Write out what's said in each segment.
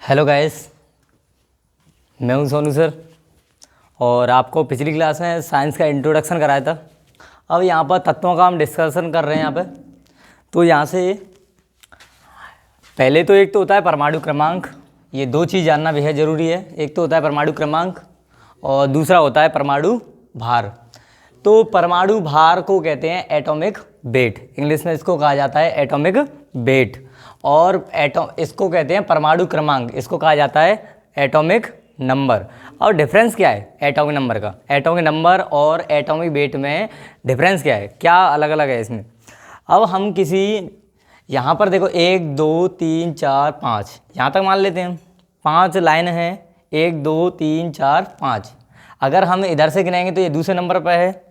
Hello guys, मैं हूं Sonu sir और आपको पिछली क्लास में साइंस का इंट्रोडक्शन कराया था। अब यहाँ पर तत्वों का हम डिस्कशन कर रहे हैं यहाँ पे। तो यहाँ से पहले तो एक तो होता है परमाणु क्रमांक। ये दो चीज़ जानना बेहद ज़रूरी है। एक तो होता है परमाणु क्रमांक और दूसरा होता है परमाणु भार। तो परमाणु भार को कहते हैं एटॉमिक वेट, इंग्लिश में इसको कहा जाता है एटॉमिक वेट। और इसको कहते हैं परमाणु क्रमांक, इसको कहा जाता है एटॉमिक नंबर। और डिफरेंस क्या है एटॉमिक नंबर का? एटॉमिक नंबर और एटॉमिक वेट में डिफरेंस क्या है, क्या अलग अलग है इसमें? अब हम किसी यहाँ पर देखो 1 2 3 4 5 यहाँ तक मान लेते हैं, 5 लाइन है, 1 2 3 4 5। अगर हम इधर से गिनाएंगे तो ये दूसरे नंबर पर है।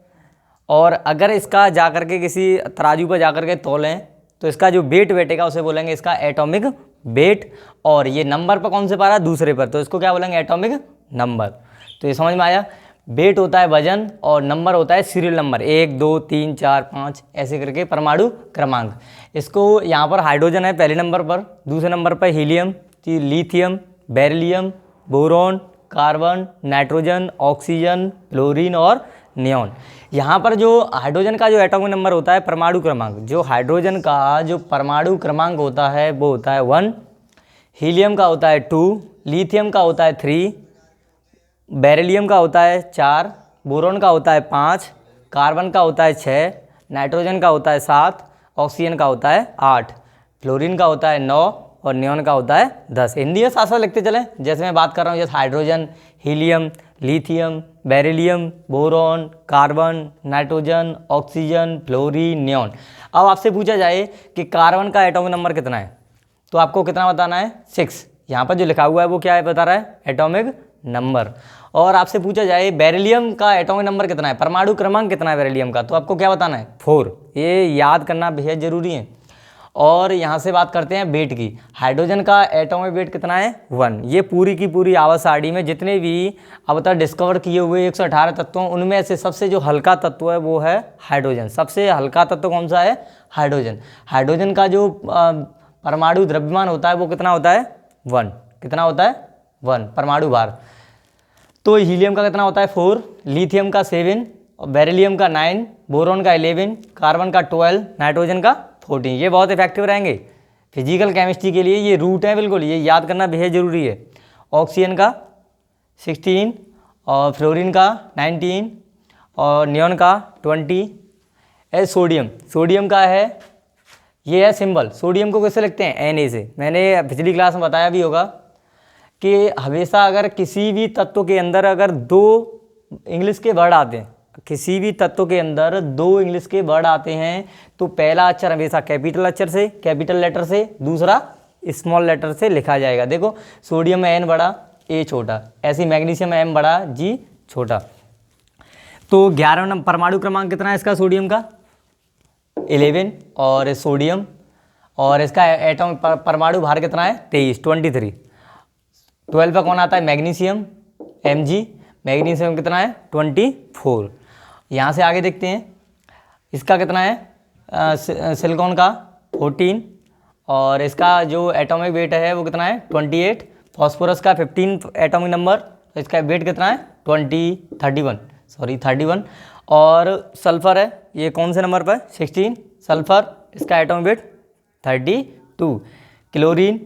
और अगर इसका जा कर के किसी तराजू पर जा कर के तोलें तो इसका जो वेट बैठेगा उसे बोलेंगे इसका एटॉमिक वेट। और ये नंबर पर कौन से पा रहा है? दूसरे पर, तो इसको क्या बोलेंगे? Atomic number. तो ये समझ में आया। वेट होता है वजन और नंबर होता है सीरियल नंबर, 1 2 3 4 5 ऐसे करके परमाणु क्रमांक। इसको यहाँ पर हाइड्रोजन है पहले नंबर पर, दूसरे नंबर पर helium, lithium, beryllium, boron, carbon, nitrogen, oxygen, fluorine और नियॉन। यहाँ पर जो हाइड्रोजन का जो एटॉमिक नंबर होता है परमाणु क्रमांक, जो हाइड्रोजन का जो परमाणु क्रमांक होता है वो होता है 1, हीलियम का होता है 2, लिथियम का होता है 3, बेरिलियम का होता है 4, बोरॉन का होता है 5, कार्बन का होता है 6, नाइट्रोजन का होता है 7, ऑक्सीजन का होता है 8, फ्लोरीन का होता है 9 और नियॉन का होता है 10। हिंदी में साथ साथ लिखते चलें, जैसे मैं बात कर रहा हूँ, जैसे hydrogen, helium, lithium, beryllium, boron, carbon, nitrogen, oxygen, fluorine, neon. अब आपसे पूछा जाए कि कार्बन का एटॉमिक नंबर कितना है, तो आपको कितना बताना है? 6। यहाँ पर जो लिखा हुआ है वो क्या है बता रहा है? Atomic number. और आपसे पूछा जाए बेरिलियम का एटॉमिक नंबर कितना है, परमाणु क्रमांक कितना है बेरिलियम का, तो आपको क्या बताना है? 4। ये याद करना बेहद ज़रूरी है। और यहाँ से बात करते हैं वेट की। हाइड्रोजन का एटॉमिक वेट कितना है? 1। ये पूरी की पूरी आवर्त सारणी में जितने भी अब तक डिस्कवर किए हुए 118 तत्वों उनमें से सबसे जो हल्का तत्व है वो है हाइड्रोजन। सबसे हल्का तत्व कौन सा है? हाइड्रोजन। हाइड्रोजन का जो परमाणु द्रव्यमान होता है वो कितना होता है? 1। कितना होता है? 1 परमाणु भार। तो हीलियम का कितना होता है? 4, लिथियम का 7, बेरिलियम का 9, बोरॉन का 11, कार्बन का 12, नाइट्रोजन का 14। ये बहुत इफेक्टिव रहेंगे फिजिकल केमिस्ट्री के लिए, ये रूट है बिल्कुल, ये याद करना बेहद ज़रूरी है। ऑक्सीजन का 16 और फ्लोरीन का 19 और नियॉन का 20। सोडियम, सोडियम का है, ये है सिंबल। सोडियम को कैसे लिखते हैं? Na से। मैंने पिछली क्लास में बताया भी होगा कि हमेशा अगर किसी भी तत्व के अंदर अगर 2 इंग्लिश के वर्ड आते हैं, किसी भी तत्व के अंदर 2 इंग्लिश के वर्ड आते हैं तो पहला अक्षर हमेशा कैपिटल अक्षर से, कैपिटल लेटर से, दूसरा स्मॉल लेटर से लिखा जाएगा। देखो सोडियम में N बड़ा, A छोटा, ऐसे मैग्नीशियम में M बड़ा, G छोटा। तो 11 नंबर परमाणु क्रमांक कितना है इसका? सोडियम का 11 और सोडियम, और इसका एटॉमिक परमाणु भार कितना है? 23। 12 पर कौन आता है? Magnesium, Mg। मैग्नीशियम कितना है? 24। यहाँ से आगे देखते हैं, इसका कितना है? सिलिकॉन का 14 और इसका जो एटॉमिक वेट है वो कितना है? 28। फॉस्फोरस का 15 एटॉमिक नंबर, तो इसका वेट कितना है? 31। और सल्फर है, ये कौन से नंबर पर? 16 सल्फर, इसका एटॉमिक वेट 32। क्लोरीन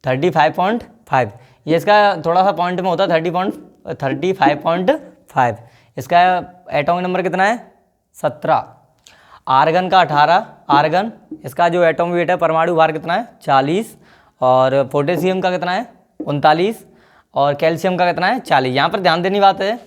35.5, ये इसका थोड़ा सा पॉइंट में होता है 35.5। इसका एटॉमिक नंबर कितना है? 17। आर्गन का 18, आर्गन, इसका जो एटॉमिक वेट है परमाणु भार कितना है? 40। और पोटेशियम का कितना है? 39। और कैल्शियम का कितना है? 40। यहाँ पर ध्यान देने की बात है,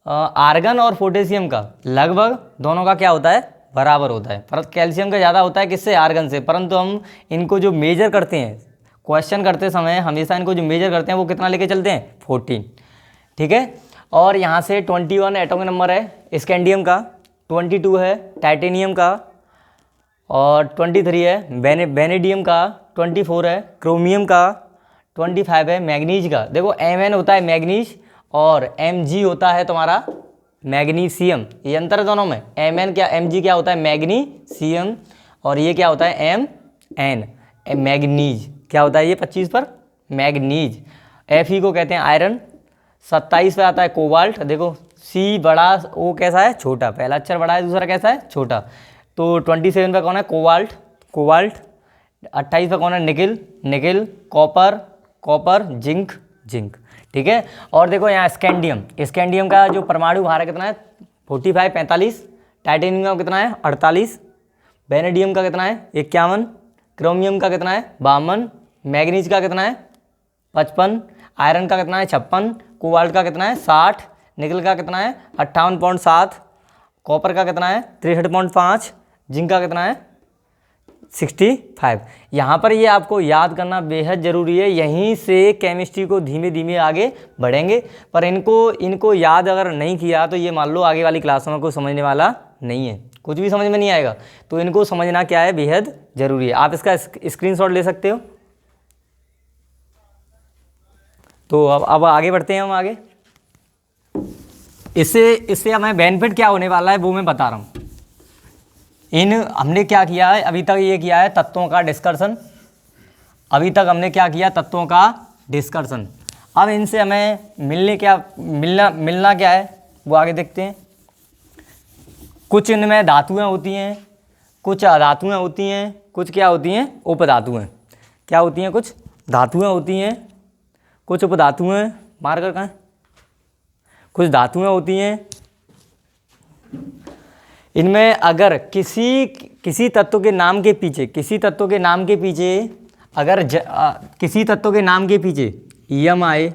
आर्गन और पोटेशियम का लगभग दोनों का क्या होता है? बराबर होता है, पर कैल्शियम का ज़्यादा होता है किससे? आर्गन से। परंतु हम इनको जो मेजर करते हैं क्वेश्चन करते समय हमेशा इनको जो मेजर करते हैं वो कितना लेके चलते हैं? 14। ठीक है। और यहाँ से 21 एटॉमिक नंबर है स्कैंडियम का, 22 है टाइटेनियम का, और 23 है वेनेडियम का, 24 है क्रोमियम का, 25 है मैग्नीज का। देखो Mn होता है मैग्नीज और Mg होता है तुम्हारा मैग्नीशियम, ये अंतर है दोनों में। Mn क्या, Mg क्या होता है? मैग्नीशियम, और ये क्या होता है? Mn मैग्नीज क्या होता है? ये 25 पर मैग्नीज, Fe को कहते हैं आयरन। 27 पे आता है कोबाल्ट। देखो C बड़ा, O कैसा है, छोटा, पहला अक्षर बड़ा है, दूसरा कैसा है, छोटा। तो 27 पे कौन है, कोबाल्ट, कोबाल्ट। 28 पे कौन है, nickel, nickel. Copper, copper. Zinc, zinc. ठीक है। और देखो यहाँ स्कैंडियम, स्कैंडियम का जो परमाणु भार है कितना है, 45, 45। टाइटेनियम का कितना है, 48। वेनेडियम का कितना है, 51। क्रोमियम का कितना है, 52। मैग्नीज का कितना है, 55। आयरन का कितना है, 56। कोबाल्ट का कितना है, 60। निकल का कितना है, 58.7। कॉपर का कितना है, 63.5। जिंक का कितना है, 65। यहाँ पर ये आपको याद करना बेहद ज़रूरी है। यहीं से केमिस्ट्री को धीमे धीमे आगे बढ़ेंगे, पर इनको याद अगर नहीं किया तो ये मान लो आगे वाली क्लासों में कोई समझने वाला नहीं है, कुछ भी समझ में नहीं आएगा। तो इनको समझना क्या है, बेहद ज़रूरी है। आप इसका स्क्रीनशॉट ले सकते हो। तो अब आगे बढ़ते हैं हम आगे। इससे हमें बेनिफिट क्या होने वाला है वो मैं बता रहा हूँ। हमने क्या किया है अभी तक, ये किया है तत्वों का डिस्कशन। अभी तक हमने क्या किया, तत्वों का डिस्कशन। अब इनसे हमें मिलना क्या है वो आगे देखते हैं। कुछ इनमें धातुएं होती हैं, कुछ अधातुएं होती हैं, कुछ क्या होती हैं, उपधातुएं। क्या होती हैं, कुछ धातुएं होती हैं, कुछ उपधातुएं। मार्कर कहाँ है, कुछ धातुएं होती हैं। इनमें अगर किसी तत्व के नाम के पीछे, किसी तत्व के नाम के पीछे अगर किसी तत्व के नाम के पीछे यम आए,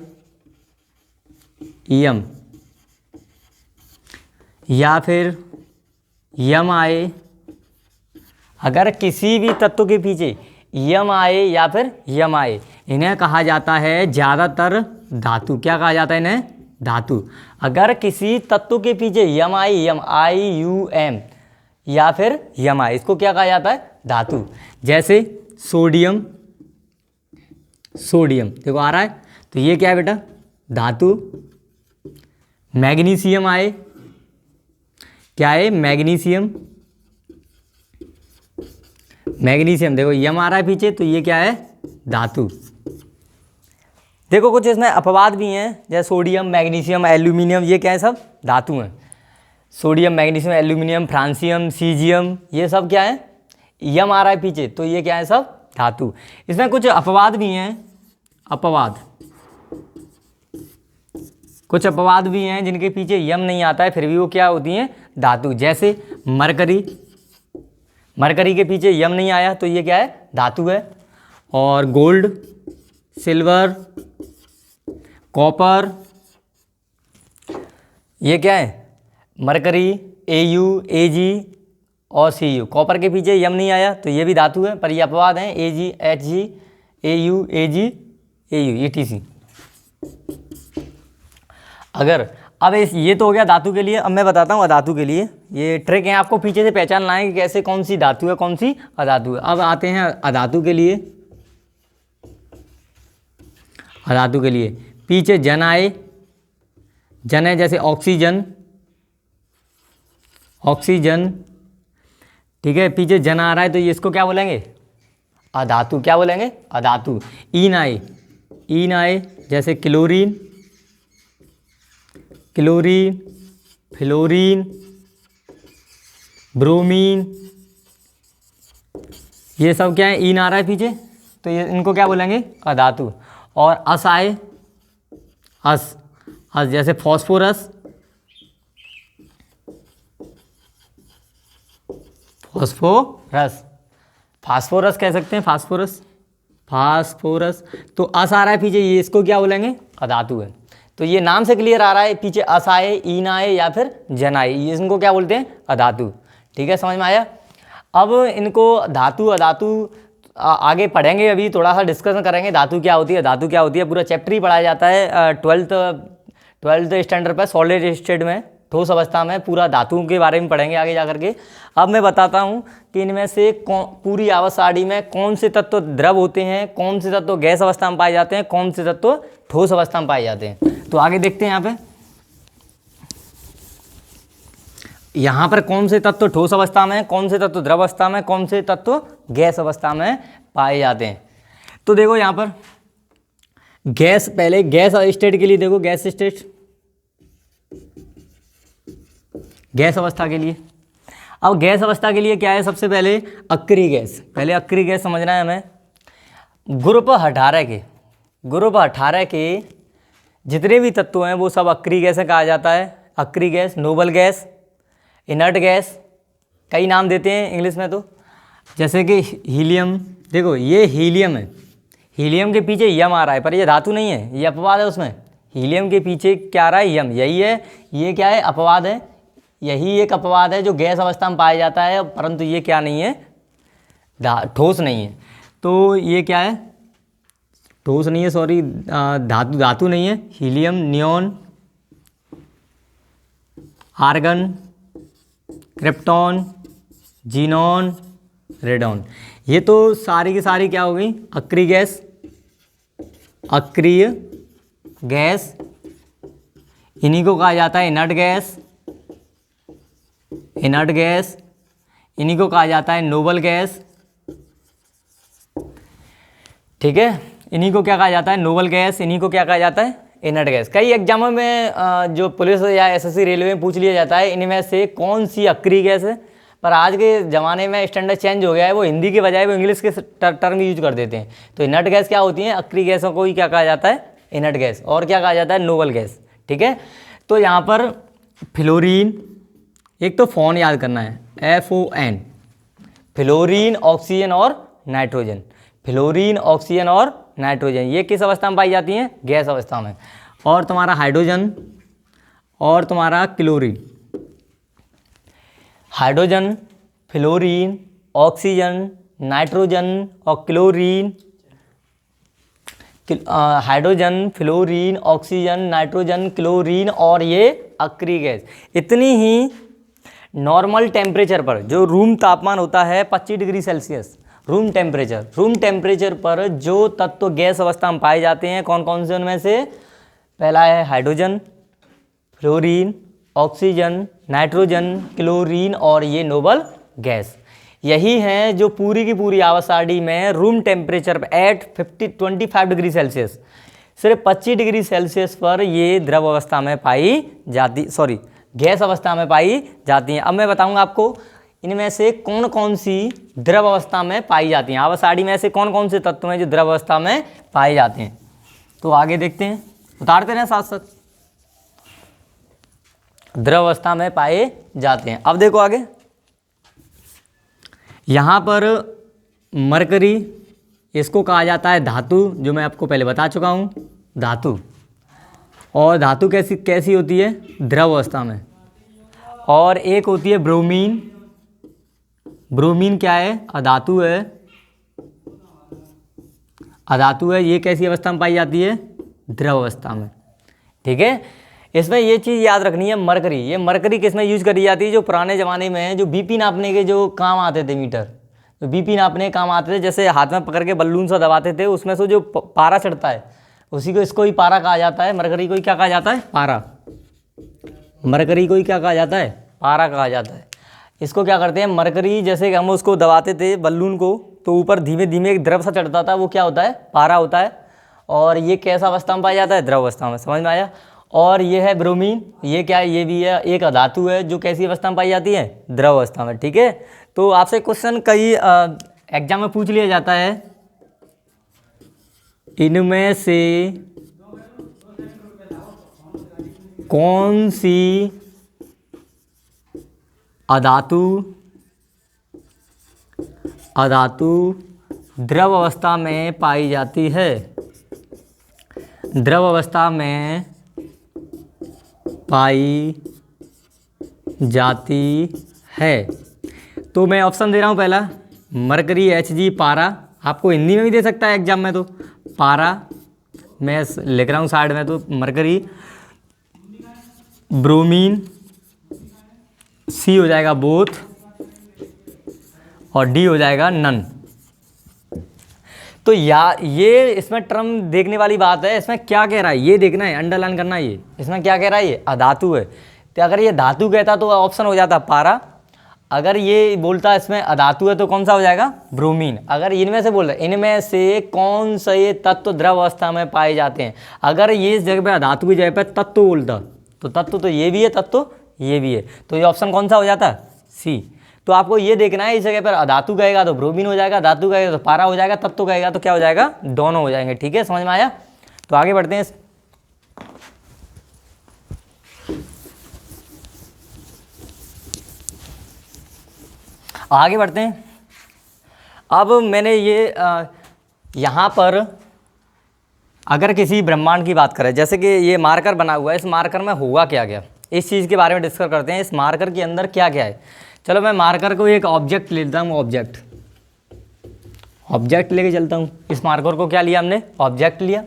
यम, या फिर यम आए, अगर किसी भी तत्व के पीछे यम आए या फिर यम आए, इन्हें कहा जाता है ज़्यादातर धातु। क्या कहा जाता है इन्हें, धातु। अगर किसी तत्व के पीछे यम आई, यम, IUM, या फिर यम आई, इसको क्या कहा जाता है, धातु। जैसे सोडियम, सोडियम देखो आ रहा है, तो ये क्या है बेटा, धातु। मैग्नीशियम आए, क्या है, मैग्नीशियम, मैग्नीशियम देखो यम आ रहा है पीछे, तो ये क्या है, धातु। देखो कुछ इसमें अपवाद भी हैं, जैसे सोडियम, मैग्नीशियम, एल्यूमिनियम, ये क्या है, सब धातु हैं। Sodium, magnesium, aluminium, francium, caesium, ये सब क्या है, यम आ रहा है पीछे, तो ये क्या है, सब धातु। इसमें कुछ अपवाद भी हैं, अपवाद, कुछ अपवाद भी हैं जिनके पीछे यम नहीं आता है, फिर भी वो क्या होती हैं, धातु। जैसे मरकरी, मरकरी के पीछे यम नहीं आया तो ये क्या है, धातु है। और गोल्ड, सिल्वर, कॉपर, ये क्या है, मरकरी, AU, AG और CU। कॉपर के पीछे यम नहीं आया तो ये भी धातु है, पर ये अपवाद हैं, AG, HG, AU, AG, AU, ETC। अगर अब ये तो हो गया धातु के लिए। अब मैं बताता हूँ अधातु के लिए। ये ट्रिक है, आपको पीछे से पहचानना है कि कैसे कौन सी धातु है, कौन सी अधातु है। अब आते हैं अधातु के लिए। अधातु के लिए पीछे जन आए, जन है जैसे ऑक्सीजन, ऑक्सीजन, ठीक है, पीछे जन आ रहा है तो ये इसको क्या बोलेंगे, अधातु। क्या बोलेंगे, अधातु। ईन आए, ईन आए जैसे क्लोरीन, क्लोरीन, फ्लोरीन, ब्रोमीन, ये सब क्या है, ईन आ रहा है पीछे, तो ये इनको क्या बोलेंगे, अधातु। और अस आए, अस, अस जैसे फॉस्फोरस, फॉस्फोरस, फास्फोरस कह सकते हैं, फास्फोरस, फास्फोरस। तो अस आ रहा है पीछे, ये इसको क्या बोलेंगे, अधातु है। तो ये नाम से क्लियर आ रहा है, पीछे अस आए, ईन आए या फिर जन आए, ये इनको क्या बोलते हैं, अधातु। ठीक है, समझ में आया। अब इनको धातु अधातु आगे पढ़ेंगे, अभी थोड़ा सा डिस्कशन करेंगे धातु क्या होती है, धातु क्या होती है। पूरा चैप्टर ही पढ़ाया जाता है 12th स्टैंडर्ड पर, सॉलिड स्टेट में, ठोस अवस्था में पूरा धातुओं के बारे में पढ़ेंगे आगे जा करके। अब मैं बताता हूँ कि इनमें से पूरी आवर्त सारणी में कौन से तत्व द्रव होते हैं, कौन से तत्व गैस अवस्था में पाए जाते हैं, कौन से तत्व ठोस अवस्था में पाए जाते हैं। तो आगे देखते हैं यहाँ पर कौन से तत्व ठोस अवस्था में, कौन से तत्व द्रव अवस्था में, कौन से तत्व गैस अवस्था में पाए जाते हैं। तो देखो यहाँ पर गैस, पहले गैस स्टेट के लिए देखो, गैस स्टेट, गैस अवस्था के लिए। अब गैस अवस्था के लिए क्या है, सबसे पहले अक्रिय गैस, पहले अक्रिय गैस समझना है हमें। ग्रुप 18 के जितने भी तत्व हैं वो सब अक्रिय गैस कहा जाता है। अक्रिय gas, noble gas, inert gas, कई नाम देते हैं इंग्लिश में, तो जैसे कि हीलियम, देखो ये हीलियम है, हीलियम के पीछे यम आ रहा है पर ये धातु नहीं है, ये अपवाद है उसमें। हीलियम के पीछे क्या आ रहा है, यम, यही है, ये क्या है, अपवाद है, यही एक अपवाद है जो गैस अवस्था में पाया जाता है, परंतु ये क्या नहीं है, ठोस नहीं है। तो ये क्या है, ठोस नहीं है, सॉरी, धातु नहीं है। Helium, neon, argon, krypton, xenon, radon, ये तो सारी की सारी क्या हो गई, अक्रिय गैस। अक्रिय गैस, इन्हीं को कहा जाता है इनर्ट गैस। इनर्ट गैस, इन्हीं को कहा जाता है नोबल गैस, ठीक है, इन्हीं को क्या कहा जाता है, नोबल गैस, इन्हीं को क्या कहा जाता है, इनर्ट गैस। कई एग्जामों में जो पुलिस या एसएससी रेलवे में पूछ लिया जाता है इनमें से कौन सी अक्रिय गैस है, पर आज के ज़माने में स्टैंडर्ड चेंज हो गया है, वो हिंदी के बजाय वो इंग्लिश के टर्म यूज कर देते हैं। तो इनर्ट गैस क्या होती है, अक्रिय गैसों को ही क्या कहा जाता है, इनर्ट गैस, और क्या कहा जाता है, नोबल गैस, ठीक है। तो यहाँ पर फ्लोरीन, एक तो फोन याद करना है, FON, फ्लोरीन, ऑक्सीजन और नाइट्रोजन, फ्लोरीन, ऑक्सीजन और नाइट्रोजन, ये किस अवस्था में पाई जाती हैं, गैस अवस्था में। और तुम्हारा हाइड्रोजन और तुम्हारा chlorine, hydrogen, fluorine, oxygen, nitrogen और chlorine, hydrogen, fluorine, oxygen, nitrogen, chlorine और ये अक्रिय गैस, इतनी ही नॉर्मल टेम्परेचर पर, जो रूम तापमान होता है 25 डिग्री सेल्सियस, रूम टेम्परेचर पर जो तत्व गैस अवस्था में पाए जाते हैं, कौन कौन से, उनमें से पहला है hydrogen, fluorine, oxygen, nitrogen, chlorine और ये नोबल गैस। यही है जो पूरी की पूरी आवासाड़ी में room temperature at 25 degree Celsius, सिर्फ 25 डिग्री सेल्सियस पर ये द्रव अवस्था में पाई जाती, सॉरी, गैस अवस्था में पाई जाती हैं। अब मैं बताऊंगा आपको इनमें से कौन कौन सी द्रव अवस्था में पाई जाती हैं, आवासाड़ी में से कौन कौन से तत्व हैं जो द्रव अवस्था में पाए जाते हैं। तो आगे देखते हैं, उतारते रहें साथ साथ, द्रव अवस्था में पाए जाते हैं। अब देखो आगे, यहाँ पर मरकरी, इसको कहा जाता है धातु, जो मैं आपको पहले बता चुका हूँ, धातु। और धातु कैसी होती है, द्रव अवस्था में। और एक होती है ब्रोमीन, ब्रोमीन क्या है, अधातु है, अधातु है, ये कैसी अवस्था में पाई जाती है, द्रव अवस्था में, ठीक है। इसमें ये चीज़ याद रखनी है, मरकरी, ये मरकरी किस में यूज करी जाती है, जो पुराने ज़माने में जो बीपी नापने के जो काम आते थे, मीटर, तो बीपी नापने के काम आते थे, जैसे हाथ में पकड़ के बल्लून सा दबाते थे, उसमें से जो पारा चढ़ता है उसी को, इसको ही पारा कहा जाता है, मरकरी को ही क्या कहा जाता है, पारा, मरकरी को ही क्या कहा जाता है, पारा कहा जाता है। इसको क्या करते हैं, मरकरी, जैसे कि हम उसको दबाते थे बल्लून को, तो ऊपर धीमे धीमे एक द्रव सा चढ़ता था, वो क्या होता है, पारा होता है। और ये कैसा अवस्था में पाया जाता है, द्रव अवस्था में, समझ में आया। और ये है ब्रोमीन, ये क्या है, ये भी है एक अधातु है, जो कैसी अवस्था में पाई जाती है, द्रव अवस्था में, ठीक है। तो आपसे क्वेश्चन कई एग्जाम में पूछ लिया जाता है, इनमें से कौन सी अधातु द्रव अवस्था में पाई जाती है, द्रव अवस्था में पाई जाती है। तो मैं ऑप्शन दे रहा हूँ, पहला मरकरी, Hg, पारा, आपको हिंदी में भी दे सकता है एग्जाम में, तो पारा मैं लिख रहा हूँ साइड में, तो मरकरी, ब्रोमीन, सी हो जाएगा बोथ, और डी हो जाएगा नन। तो ये इसमें टर्म देखने वाली बात है, इसमें क्या कह रहा है ये देखना है, अंडरलाइन करना है, ये इसमें क्या कह रहा है, ये अधातु है। तो अगर ये धातु कहता तो ऑप्शन हो जाता पारा, अगर ये बोलता है इसमें अधातु है तो कौन सा हो जाएगा, ब्रोमीन। अगर इनमें से बोल रहे इनमें से कौन से तत्व द्रव अवस्था में पाए जाते हैं, अगर ये इस जगह पे अधातु की जगह पे तत्व बोलता तो तत्व तो ये भी है, तत्व ये भी है, तो ये ऑप्शन कौन सा हो जाता, सी। तो आपको ये देखना है, इस जगह पर अधातु कहेगा तो ब्रोमीन हो जाएगा, धातु कहेगा तो पारा हो जाएगा, तत्व कहेगा तो क्या हो जाएगा, दोनों हो जाएंगे। ठीक है, समझ में आया। तो आगे बढ़ते हैं। आगे बढ़ते हैं। अब मैंने ये यहाँ पर अगर किसी ब्रह्मांड की बात करें, जैसे कि ये मार्कर बना हुआ है, इस मार्कर में हुआ क्या गया, इस चीज़ के बारे में डिस्कस करते हैं। इस मार्कर के अंदर क्या क्या है। चलो मैं मार्कर को एक ऑब्जेक्ट लेता हूँ, ऑब्जेक्ट लेके चलता हूँ। इस मार्कर को क्या लिया हमने, ऑब्जेक्ट लिया।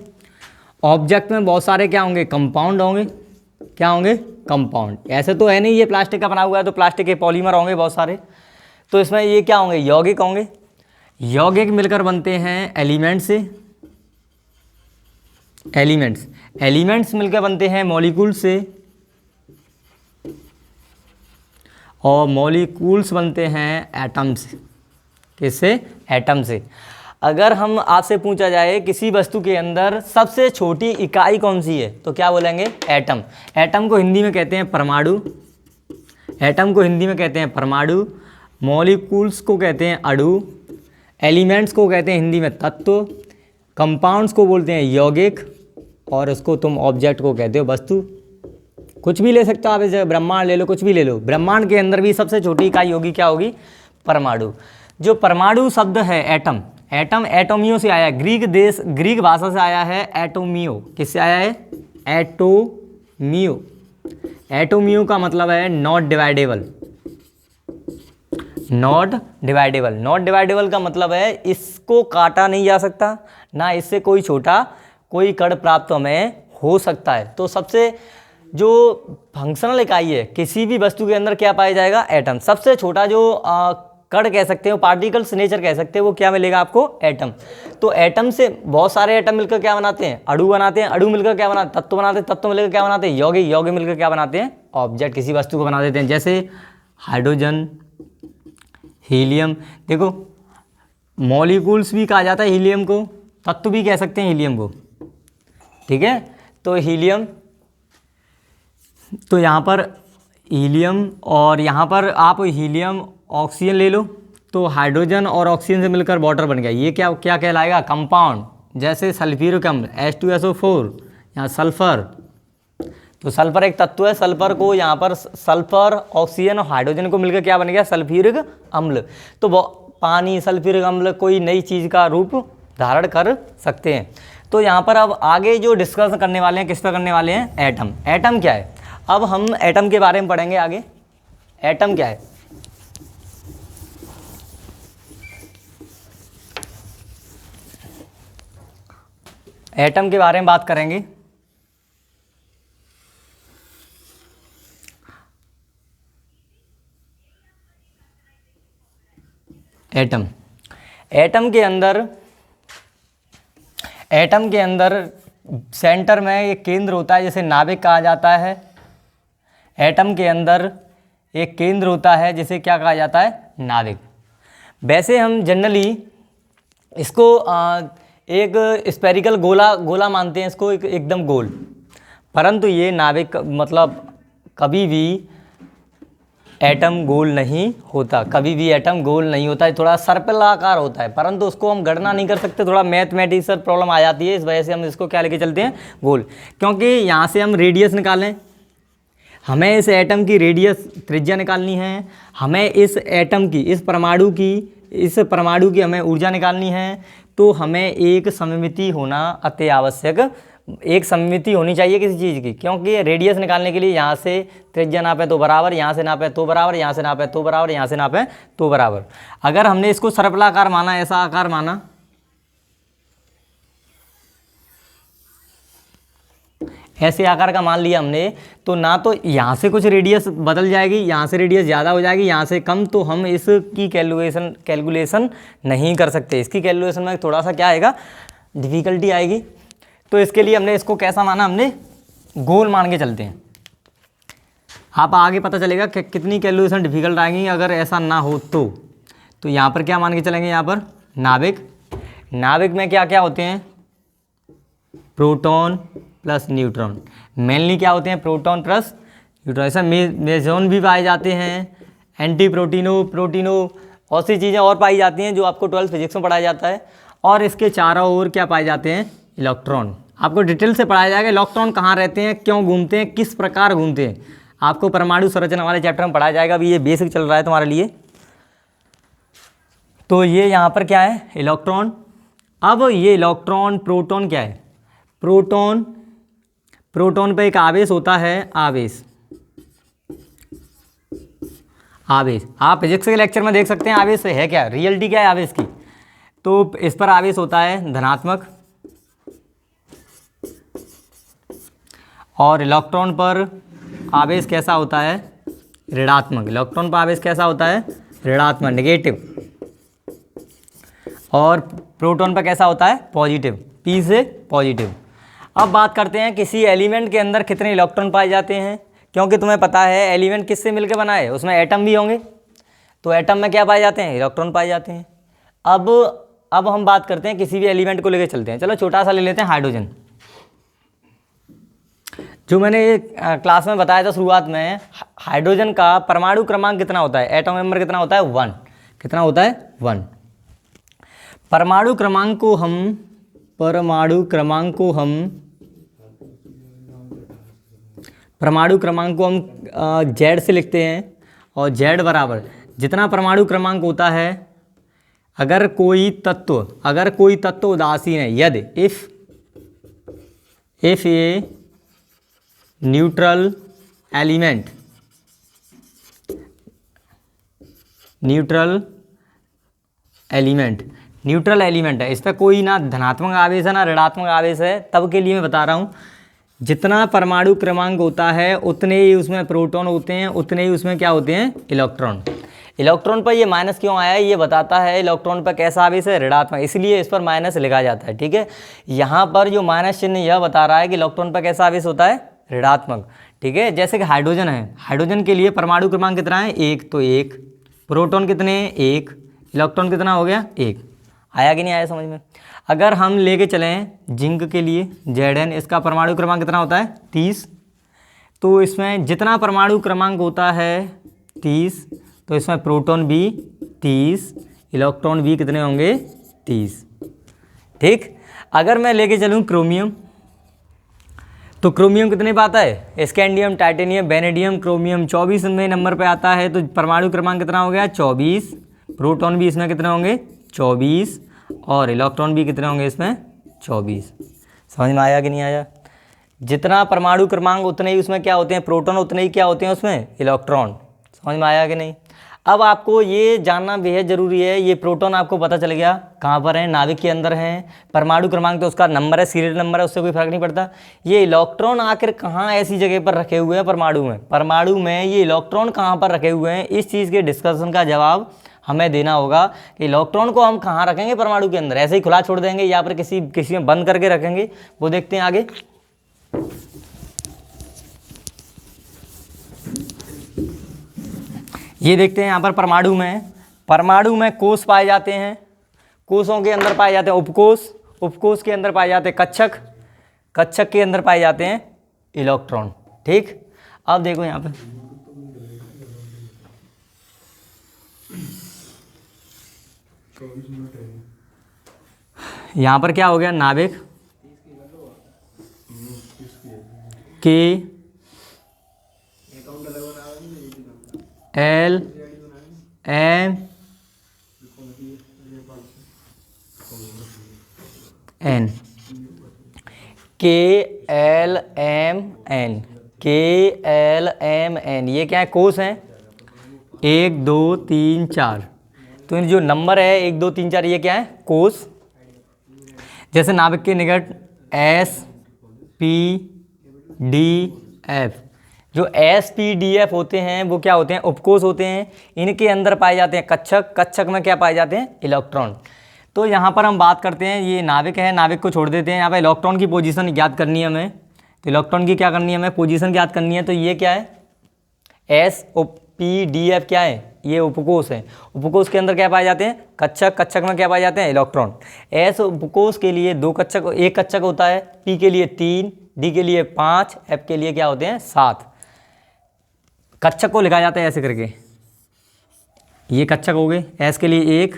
ऑब्जेक्ट में बहुत सारे क्या होंगे, कंपाउंड होंगे। क्या होंगे, कंपाउंड। ऐसे तो है नहीं ये प्लास्टिक का बना हुआ है, तो प्लास्टिक के पॉलीमर होंगे बहुत सारे। तो इसमें ये क्या होंगे, यौगिक होंगे। यौगिक मिलकर बनते हैं एलिमेंट से, एलिमेंट्स मिलकर बनते हैं मॉलिक्यूल से, और मॉलिक्यूल्स बनते हैं एटम से। किससे, एटम से। अगर हम आपसे पूछा जाए किसी वस्तु के अंदर सबसे छोटी इकाई कौन सी है, तो क्या बोलेंगे, एटम। एटम को हिंदी में कहते हैं परमाणु, एटम को हिंदी में कहते हैं परमाणु। मॉलिक्यूल्स को कहते हैं अणु, एलिमेंट्स को कहते हैं हिंदी में तत्व, कंपाउंड्स को बोलते हैं यौगिक, और उसको तुम ऑब्जेक्ट को कहते हो वस्तु। कुछ भी ले सकते हो आप, इस ब्रह्मांड ले लो, कुछ भी ले लो। ब्रह्मांड के अंदर भी सबसे छोटी इकाई होगी, क्या होगी, परमाणु। जो परमाणु शब्द है एटम, एटम एटोमियो से आया है, ग्रीक भाषा से आया है एटोमियो। किससे आया है, एटोमियो। एटोमियो का मतलब है not dividable, not dividable. Not dividable का मतलब है इसको काटा नहीं जा सकता, ना इससे कोई छोटा कोई कण प्राप्त हमें हो सकता है। तो सबसे जो फंक्शनल इकाई है किसी भी वस्तु के अंदर क्या पाया जाएगा, एटम। सबसे छोटा जो कण कह सकते हो, पार्टिकल्स नेचर कह सकते हैं, वो क्या मिलेगा आपको, एटम। तो एटम से बहुत सारे एटम मिलकर क्या बनाते हैं, अणु बनाते हैं। अणु मिलकर क्या बनाते हैं, तत्व बनाते हैं। तत्व मिलकर क्या बनाते हैं, यौगिक। यौगिक मिलकर क्या बनाते हैं, ऑब्जेक्ट, किसी वस्तु को बना देते हैं। जैसे हाइड्रोजन, हीलियम। देखो मॉलिक्यूल्स भी कहा जाता है हीलियम को, तत्व भी कह सकते हैं हीलियम को। ठीक है, तो हीलियम, तो यहाँ पर हीलियम, और यहाँ पर आप हीलियम ऑक्सीजन ले लो, तो हाइड्रोजन और ऑक्सीजन से मिलकर वाटर बन गया। ये क्या क्या कहलाएगा, कंपाउंड। जैसे सल्फ्यूरिक अम्ल H2SO4, यहाँ सल्फर, तो सल्फर एक तत्व है। सल्फर को यहाँ पर सल्फर, ऑक्सीजन और हाइड्रोजन को मिलकर क्या बन गया, सल्फ्यूरिक अम्ल। तो पानी, सल्फ्यूरिक अम्ल कोई नई चीज़ का रूप धारण कर सकते हैं। तो यहाँ पर अब आगे जो डिस्कस करने वाले हैं, किस पर करने वाले हैं, एटम। एटम क्या है, अब हम एटम के बारे में पढ़ेंगे आगे। एटम क्या है, एटम के बारे में बात करेंगे। एटम, एटम के अंदर सेंटर में एक केंद्र होता है, जिसे नाभिक कहा जाता है। एटम के अंदर एक केंद्र होता है जिसे क्या कहा जाता है, नाभिक। वैसे हम जनरली इसको एक स्पेरिकल गोला मानते हैं इसको, एकदम गोल। परंतु ये नाभिक मतलब कभी भी एटम गोल नहीं होता, कभी भी एटम गोल नहीं होता है, थोड़ा सर्पिलाकार होता है। परंतु उसको हम गणना नहीं कर सकते, थोड़ा मैथमेटिक्स प्रॉब्लम आ जाती है। इस वजह से हम इसको क्या लेके चलते हैं, गोल। क्योंकि यहाँ से हम रेडियस निकालें, हमें इस एटम की रेडियस त्रिज्या निकालनी है, हमें इस एटम की, इस परमाणु की हमें ऊर्जा निकालनी है। तो हमें एक सममिति होना अति आवश्यक, एक सममिति होनी चाहिए किसी चीज़ की। क्योंकि रेडियस निकालने के लिए यहाँ से त्रिज्या नापे तो बराबर, यहाँ से नापे तो बराबर, यहाँ से नापे तो बराबर, यहाँ से नापे तो बराबर। अगर हमने इसको सर्पिलाकार माना, ऐसा आकार माना, ऐसे आकार का मान लिया हमने, तो ना तो यहाँ से कुछ रेडियस बदल जाएगी, यहाँ से रेडियस ज़्यादा हो जाएगी, यहाँ से कम, तो हम इसकी कैलकुलेशन नहीं कर सकते। इसकी कैलकुलेशन में थोड़ा सा क्या आएगा, डिफ़िकल्टी आएगी। तो इसके लिए हमने इसको कैसा माना, हमने गोल मान के चलते हैं। आप आगे पता चलेगा कि कितनी कैलकुलेशन डिफिकल्ट आएंगी अगर ऐसा ना हो तो यहाँ पर क्या मान के चलेंगे, यहाँ पर नाभिक में क्या क्या होते हैं, प्रोटॉन प्लस न्यूट्रॉन। मेनली क्या होते हैं, प्रोटॉन प्लस न्यूट्रॉन। ऐसा मेजोन भी पाए जाते हैं, एंटी प्रोटीनो और सी चीज़ें और पाई जाती हैं जो आपको 12th फिजिक्स में पढ़ाया जाता है। और इसके चारों ओर क्या पाए जाते हैं, इलेक्ट्रॉन। आपको डिटेल से पढ़ाया जाएगा इलेक्ट्रॉन कहाँ रहते हैं, क्यों घूमते हैं, किस प्रकार घूमते हैं, आपको परमाणु संरचना वाले चैप्टर में पढ़ाया जाएगा। अभी ये बेसिक चल रहा है तुम्हारे लिए। तो ये यहाँ पर क्या है, इलेक्ट्रॉन। अब ये इलेक्ट्रॉन, प्रोटॉन क्या है, प्रोटॉन पे एक आवेश होता है, आवेश। आप फिजिक्स के लेक्चर में देख सकते हैं आवेश है क्या, रियलिटी क्या है आवेश की। तो इस पर आवेश होता है धनात्मक, और इलेक्ट्रॉन पर आवेश कैसा होता है, ऋणात्मक। इलेक्ट्रॉन पर आवेश कैसा होता है, ऋणात्मक, नेगेटिव। और प्रोटॉन पर कैसा होता है, पॉजिटिव, P से पॉजिटिव। अब बात करते हैं किसी एलिमेंट के अंदर कितने इलेक्ट्रॉन पाए जाते हैं, क्योंकि तुम्हें पता है एलिमेंट किससे मिलकर बना है, उसमें एटम भी होंगे। तो एटम में क्या पाए जाते हैं, इलेक्ट्रॉन पाए जाते हैं। अब हम बात करते हैं किसी भी एलिमेंट को लेकर चलते हैं। चलो छोटा सा ले लेते हैं, हाइड्रोजन। जो मैंने क्लास में बताया था शुरुआत में, हाइड्रोजन का परमाणु क्रमांक कितना होता है, एटॉम नंबर कितना होता है, 1। कितना होता है, 1। परमाणु क्रमांक को हम Z से लिखते हैं। और Z बराबर जितना परमाणु क्रमांक होता है, अगर कोई तत्व उदासीन है, यदि इफ ए न्यूट्रल एलिमेंट है, इस पर कोई ना धनात्मक आवेश है ना ऋणात्मक आवेश है, तब के लिए मैं बता रहा हूँ, जितना परमाणु क्रमांक होता है उतने ही उसमें प्रोटॉन होते हैं, उतने ही उसमें क्या होते हैं, इलेक्ट्रॉन। इलेक्ट्रॉन पर ये माइनस क्यों आया है, ये बताता है इलेक्ट्रॉन पर कैसा आवेश है, ऋणात्मक, इसलिए इस पर माइनस लिखा जाता है। ठीक है, यहाँ पर जो माइनस चिन्ह यह बता रहा है कि इलेक्ट्रॉन पर कैसा आवेश होता है, ऋणात्मक। ठीक है, जैसे कि हाइड्रोजन है, हाइड्रोजन के लिए परमाणु क्रमांक कितना है, 1, तो 1। प्रोटॉन कितने हैं, 1। इलेक्ट्रॉन कितना हो गया, 1। आया कि नहीं आया समझ में। अगर हम लेके चलें जिंक के लिए, Zn, इसका परमाणु क्रमांक कितना होता है, 30। तो इसमें जितना परमाणु क्रमांक होता है 30, तो इसमें प्रोटॉन भी 30, इलेक्ट्रॉन भी कितने होंगे, 30। ठीक, अगर मैं लेके चलूँ क्रोमियम, तो क्रोमियम कितने पे आता है, स्कैंडियम, टाइटेनियम, वेनेडियम, क्रोमियम 24 में नंबर पे आता है। तो परमाणु क्रमांक कितना हो गया, 24। प्रोटॉन भी इसमें कितने होंगे, 24, और इलेक्ट्रॉन भी कितने होंगे इसमें, 24। समझ में आया कि नहीं आया। जितना परमाणु क्रमांक उतने ही उसमें क्या होते हैं, प्रोटॉन, उतने ही क्या होते हैं उसमें, इलेक्ट्रॉन। समझ में आया कि नहीं। अब आपको ये जानना बेहद ज़रूरी है, ये प्रोटॉन आपको पता चल गया कहाँ पर है, नाभिक के अंदर है। परमाणु क्रमांक तो उसका नंबर है, सीरियल नंबर है, उससे कोई फर्क नहीं पड़ता। ये इलेक्ट्रॉन आखिर कहाँ ऐसी जगह पर रखे हुए हैं परमाणु में ये इलेक्ट्रॉन कहाँ पर रखे हुए हैं, इस चीज़ के डिस्कशन का जवाब हमें देना होगा कि इलेक्ट्रॉन को हम कहाँ रखेंगे परमाणु के अंदर, ऐसे ही खुला छोड़ देंगे या फिर किसी में बंद करके रखेंगे, वो देखते हैं आगे। ये देखते हैं यहाँ पर परमाणु में कोष पाए जाते हैं, कोषों के अंदर पाए जाते हैं उपकोष के अंदर पाए जाते हैं कक्षक के अंदर पाए जाते हैं इलेक्ट्रॉन। ठीक, अब देखो यहाँ पे यहाँ पर क्या हो गया, नाभिक KLMN, KLMN ये क्या है, कोष हैं, 1 2 3 4। तो इन जो नंबर है 1 2 3 4 ये क्या है, कोष। जैसे नाभिक के निकट SPDF, जो SPDF होते हैं वो क्या होते हैं, उपकोष होते हैं। इनके अंदर पाए जाते हैं कक्षक में क्या पाए जाते हैं, इलेक्ट्रॉन। तो यहाँ पर हम बात करते हैं, ये नाभिक है, नाभिक को छोड़ देते हैं। यहाँ पर इलेक्ट्रॉन की पोजीशन याद करनी है हमें, तो इलेक्ट्रॉन की क्या करनी है हमें, पोजीशन याद करनी है। तो ये क्या है, एस पी डी एफ क्या है, ये उपकोष है। उपकोष के अंदर क्या पाए जाते हैं, कक्षक। कक्षक में क्या पाए जाते हैं, इलेक्ट्रॉन। एस उपकोष के लिए 2 कक्षक, 1 कक्षक होता है, पी के लिए 3, डी के लिए 5, एफ के लिए क्या होते हैं 7। कक्षक को लिखा जाता है ऐसे करके, ये कक्षक हो गए। एस के लिए 1,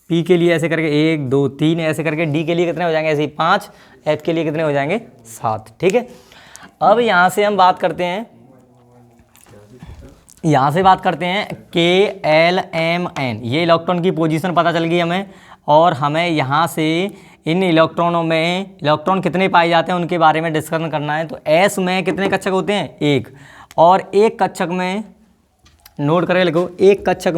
पी के लिए ऐसे करके 1 2 3 ऐसे करके, डी के लिए कितने हो जाएंगे ऐसे ही 5, एफ के लिए कितने हो जाएंगे 7। ठीक है, अब यहाँ से हम बात करते हैं, यहाँ से बात करते हैं के एल एम एन, ये इलेक्ट्रॉन की पोजीशन पता चल गई हमें। और हमें यहाँ से इन इलेक्ट्रॉनों में इलेक्ट्रॉन कितने पाए जाते हैं उनके बारे में डिस्कशन करना है। तो एस में कितने कक्षक होते हैं, 1। और एक कक्षक में, नोट करके लिखो, एक कक्षक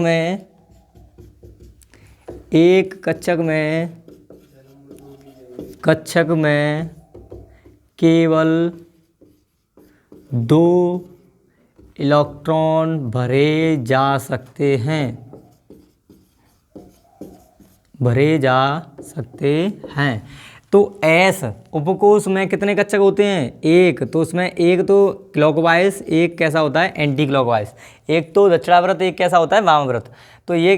में केवल 2 इलेक्ट्रॉन भरे जा सकते हैं, तो एस उपकोष में कितने कक्षक होते हैं, 1। तो उसमें एक तो क्लॉकवाइज, एक कैसा होता है एंटी क्लॉकवाइज, एक तो दक्षिणावर्त, एक कैसा होता है वामावर्त। तो ये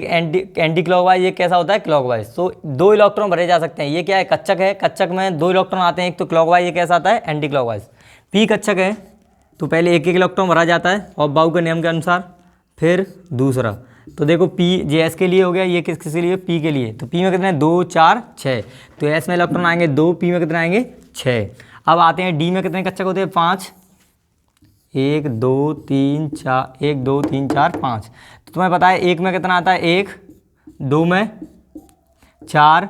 एंटी क्लॉकवाइज, एक कैसा होता है क्लॉकवाइज। तो 2 इलेक्ट्रॉन भरे जा सकते हैं। ये क्या है, कक्षक है। कक्षक में 2 इलेक्ट्रॉन आते हैं, एक तो क्लॉकवाइज, एक कैसा आता है एंटी क्लॉकवाइज। पी कक्षक है, तो पहले 1 इलेक्ट्रॉन भरा जाता है और बाउ के नियम के अनुसार, फिर दूसरा। तो देखो पी जे एस के लिए हो गया, ये किसके लिए, पी के लिए। तो पी में कितने 2 4 6, तो एस में इलेक्ट्रॉन आएंगे 2, पी में कितने आएंगे 6। अब आते हैं डी में कितने कक्षक होते हैं, 5। 1 2 3 4, 1 2 3 4 5। तो तुम्हें पता है 1 में कितना आता है 1, 2 में 4,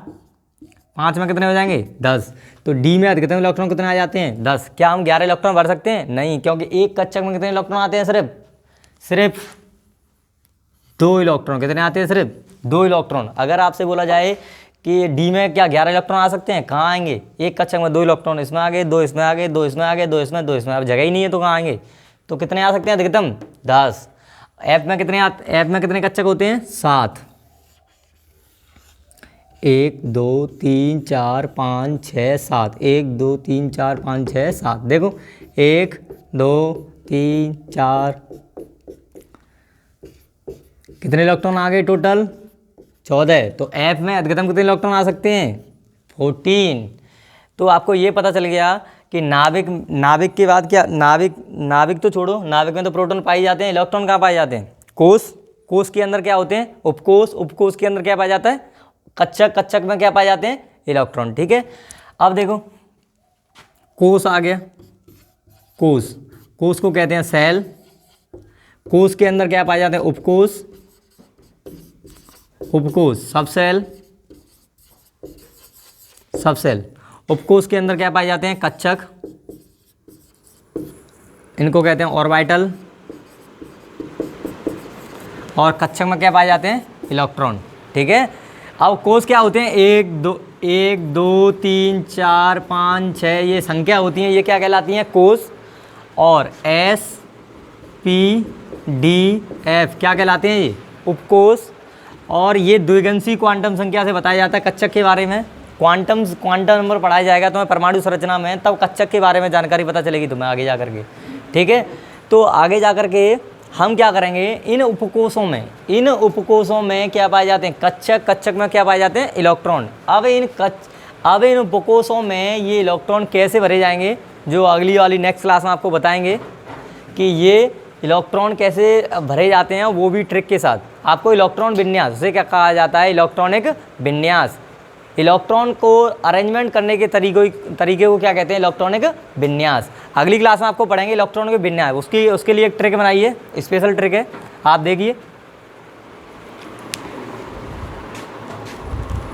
5 में कितने हो जाएंगे 10। तो डी में कितने इलेक्ट्रॉन कितने आ जाते हैं 10। क्या हम 11 इलेक्ट्रॉन भर सकते हैं, नहीं, क्योंकि एक कक्षक में कितने इलेक्ट्रॉन आते हैं, सिर्फ 2 इलेक्ट्रॉन। कितने आते हैं, सिर्फ 2 इलेक्ट्रॉन। अगर आपसे बोला जाए कि डी में क्या 11 इलेक्ट्रॉन आ सकते हैं, कहाँ आएंगे, एक कक्षक में 2 इलेक्ट्रॉन, इसमें आ गए 2, इसमें आ गए 2, इसमें आ गए 2, इसमें 2, इसमें। अब जगह ही नहीं है तो कहाँ आएंगे, तो कितने आ सकते हैं अधिकतम 10। एफ में कितने कक्षक होते हैं, 7। 1 2 3 4 5 6 7, 1 2 3 4 5 6 7। देखो 1 2 3 4, कितने इलेक्ट्रॉन आ गए टोटल, 14। तो एफ में अधिकतम कितने इलेक्ट्रॉन आ सकते हैं, 14। तो आपको ये पता चल गया कि नाभिक के बाद क्या, नाभिक तो छोड़ो, नाभिक में तो प्रोटॉन पाए जाते हैं, इलेक्ट्रॉन कहाँ पाए जाते हैं, कोष के अंदर क्या होते हैं, उपकोष के अंदर क्या पाया जाता है, कक्षक में क्या पाए जाते हैं, इलेक्ट्रॉन। ठीक है, अब देखो कोष आ गया, कोष को कहते हैं सेल। कोष के अंदर क्या पाए जाते हैं, उपकोष, सब सेल। उपकोष के अंदर क्या पाए जाते हैं, कक्षक, इनको कहते हैं ऑर्बिटल। और कक्षक में क्या पाए जाते हैं, इलेक्ट्रॉन। ठीक है, अब कोष क्या होते हैं, 1 2 3 4 5 6, ये संख्या होती हैं, ये क्या कहलाती हैं, कोष। और एस पी डी एफ क्या कहलाते हैं, ये उपकोष। और ये द्विगंशी क्वांटम संख्या से बताया जाता है कक्षक के बारे में। क्वांटम नंबर पढ़ाया जाएगा तुम्हें परमाणु संरचना में, तब कक्षक के बारे में जानकारी पता चलेगी तुम्हें आगे जा करके। ठीक है, तो आगे जा करके हम क्या करेंगे, इन उपकोषों में क्या पाए जाते हैं, कक्षक में क्या पाए जाते हैं, इलेक्ट्रॉन। अब इन उपकोषों में ये इलेक्ट्रॉन कैसे भरे जाएंगे, जो अगली वाली नेक्स्ट क्लास में आपको बताएंगे कि ये इलेक्ट्रॉन कैसे भरे जाते हैं, वो भी ट्रिक के साथ। आपको इलेक्ट्रॉन विन्यास, उसे क्या कहा जाता है, इलेक्ट्रॉनिक विन्यास। इलेक्ट्रॉन को अरेंजमेंट करने के तरीके को क्या कहते हैं, इलेक्ट्रॉनिक विन्यास। अगली क्लास में आपको पढ़ेंगे इलेक्ट्रॉनिक विन्यास। उसके लिए एक ट्रिक बनाइए, स्पेशल ट्रिक है, आप देखिए।